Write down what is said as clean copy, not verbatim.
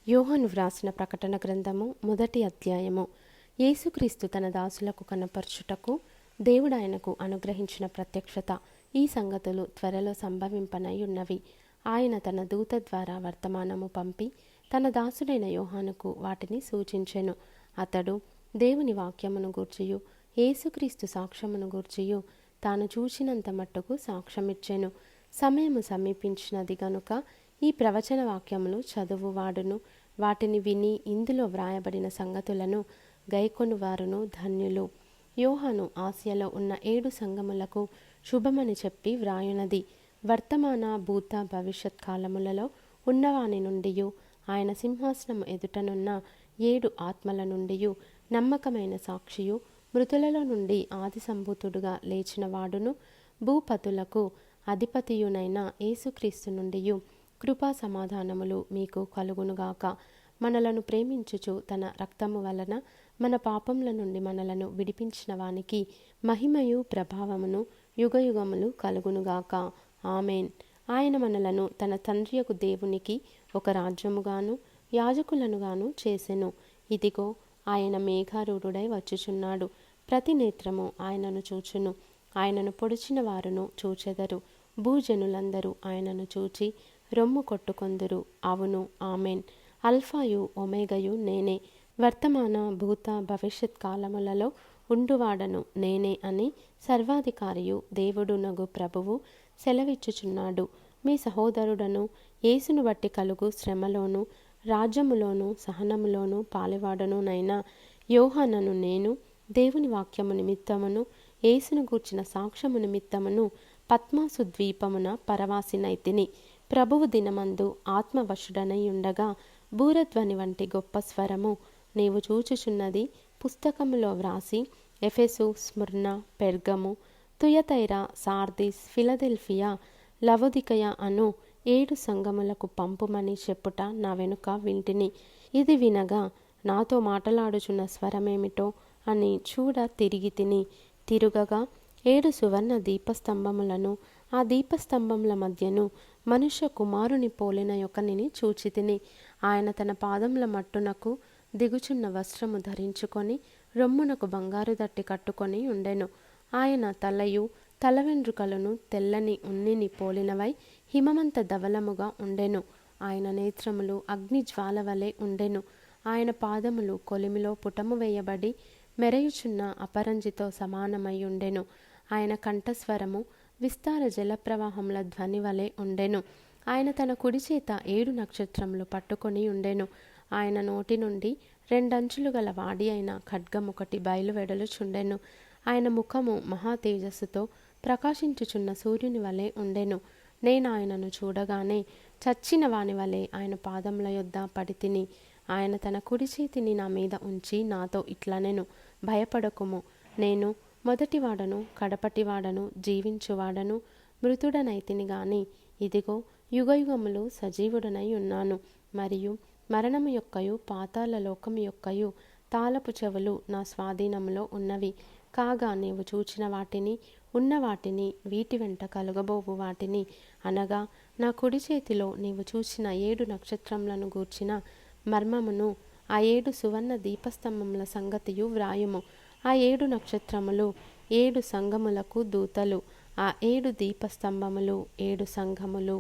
యోహాను వ్రాసిన ప్రకటన గ్రంథము 1వ అధ్యాయము. యేసుక్రీస్తు తన దాసులకు కనపరచుటకు దేవుడాయనకు అనుగ్రహించిన ప్రత్యక్షత. ఈ సంగతులు త్వరలో సంభవింపనై ఉన్నవి. ఆయన తన దూత ద్వారా వర్తమానము పంపి తన దాసుడైన యోహానుకు వాటిని సూచించెను. అతడు దేవుని వాక్యమును గూర్చియు యేసుక్రీస్తు సాక్ష్యమును గూర్చియు తాను చూచినంత మట్టుకు సాక్ష్యమిచ్చెను. సమయము సమీపించినది గనుక ఈ ప్రవచన వాక్యములు చదువువాడును వాటిని విని ఇందులో వ్రాయబడిన సంగతులను గైకొనువారును ధన్యులు. యోహాను ఆసియాలో ఉన్న 7 సంఘములకు శుభమని చెప్పి వ్రాయునది. వర్తమాన భూత భవిష్యత్ కాలములలో ఉన్నవాని నుండియు ఆయన సింహాసనము ఎదుటనున్న 7 ఆత్మల నుండియు నమ్మకమైన సాక్షియు మృతులలో నుండి ఆది సంభూతుడుగా లేచిన వాడును భూపతులకు అధిపతియునైన యేసుక్రీస్తు నుండియు కృపా సమాధానములు మీకు కలుగునుగాక. మనలను ప్రేమించుచు తన రక్తము వలన మన పాపముల నుండి మనలను విడిపించిన వానికి మహిమయు ప్రభావమును యుగయుగములు కలుగునుగాక. ఆమెన్. ఆయన మనలను తన తండ్రియగు దేవునికి ఒక రాజ్యముగాను యాజకులనుగాను చేసెను. ఇదిగో ఆయన మేఘారూఢుడై వచ్చుచున్నాడు. ప్రతి నేత్రము ఆయనను చూచును. ఆయనను పొడిచిన వారును చూచెదరు. భూజనులందరూ ఆయనను చూచి రొమ్ము కొట్టుకొందురు. అవును, ఆమెన్. అల్ఫాయు ఒమేగయు నేనే, వర్తమాన భూత భవిష్యత్ కాలములలో ఉండువాడను నేనే అని సర్వాధికారియు దేవుడునగు ప్రభువు సెలవిచ్చుచున్నాడు. మీ సహోదరుడను యేసును బట్టి కలుగు శ్రమలోను రాజ్యములోను సహనములోను పాలివాడనునైనా యోహానను నేను దేవుని వాక్యము నిమిత్తమును యేసును గూర్చిన సాక్ష్యము నిమిత్తమును పద్మాసు ద్వీపమున పరవాసినైతిని. ప్రభువు దినమందు ఆత్మవశుడనై ఉండగా బూరధ్వని వంటి గొప్ప స్వరము నీవు చూచుచున్నది పుస్తకములో వ్రాసి Ephesus, Smyrna, Pergamum, Thyatira, Sardis, Philadelphia, Laodicea అను 7 సంఘములకు పంపుమని చెప్పుట నా వెనుక వింటిని. ఇది వినగా నాతో మాటలాడుచున్న స్వరమేమిటో అని చూడ తిరిగి తిరుగగా 7 సువర్ణ దీపస్తంభములను ఆ దీపస్తంభముల మధ్యను మనుష్య కుమారుని పోలిన యొకనిని చూచితిని. ఆయన తన పాదముల మట్టునకు దిగుచున్న వస్త్రము ధరించుకొని రొమ్మునకు బంగారు దట్టి కట్టుకొని ఉండెను. ఆయన తలయు తల వెండ్రుకలను తెల్లని ఉన్నిని పోలినవై హిమమంత ధవలముగా ఉండెను. ఆయన నేత్రములు అగ్ని జ్వాల వలె ఉండెను. ఆయన పాదములు కొలిమిలో పుటము వేయబడి మెరయుచున్న అపరంజితో సమానమై ఉండెను. ఆయన కంఠస్వరము విస్తార జలప్రవాహముల ధ్వని వలె ఉండెను. ఆయన తన కుడి చేత 7 నక్షత్రములు పట్టుకొని ఉండెను. ఆయన నోటి నుండి 2 అంచులు గల వాడి అయిన ఖడ్గమొకటి బయలువెడలుచుండెను. ఆయన ముఖము మహా తేజస్సుతో ప్రకాశించుచున్న సూర్యుని వలె ఉండెను. నేను ఆయనను చూడగానే చచ్చిన వాని వలె ఆయన పాదముల యొద్ద పడితిని. ఆయన తన కుడి చేతిని నా మీద ఉంచి నాతో ఇట్లనెను, భయపడకుము, నేను మొదటివాడను కడపటివాడను జీవించువాడను మృతుడనైతిని గాని ఇదిగో యుగయుగములు సజీవుడనై ఉన్నాను. మరియు మరణము యొక్కయు పాతాళ లోకము యొక్కయు తాళపు చెవులు నా స్వాధీనములో ఉన్నవి. కాగా నీవు చూచిన వాటిని ఉన్న వాటిని వీటి వెంట కలుగబోవు వాటిని అనగా నా కుడి చేతిలో నీవు చూసిన 7 నక్షత్రములను గూర్చిన మర్మమును ఆ 7 సువర్ణ దీపస్తంభముల సంగతియు వ్రాయుము. ఆ 7 నక్షత్రములు 7 సంఘములకు దూతలు, ఆ 7 దీపస్తంభములు 7 సంఘములు.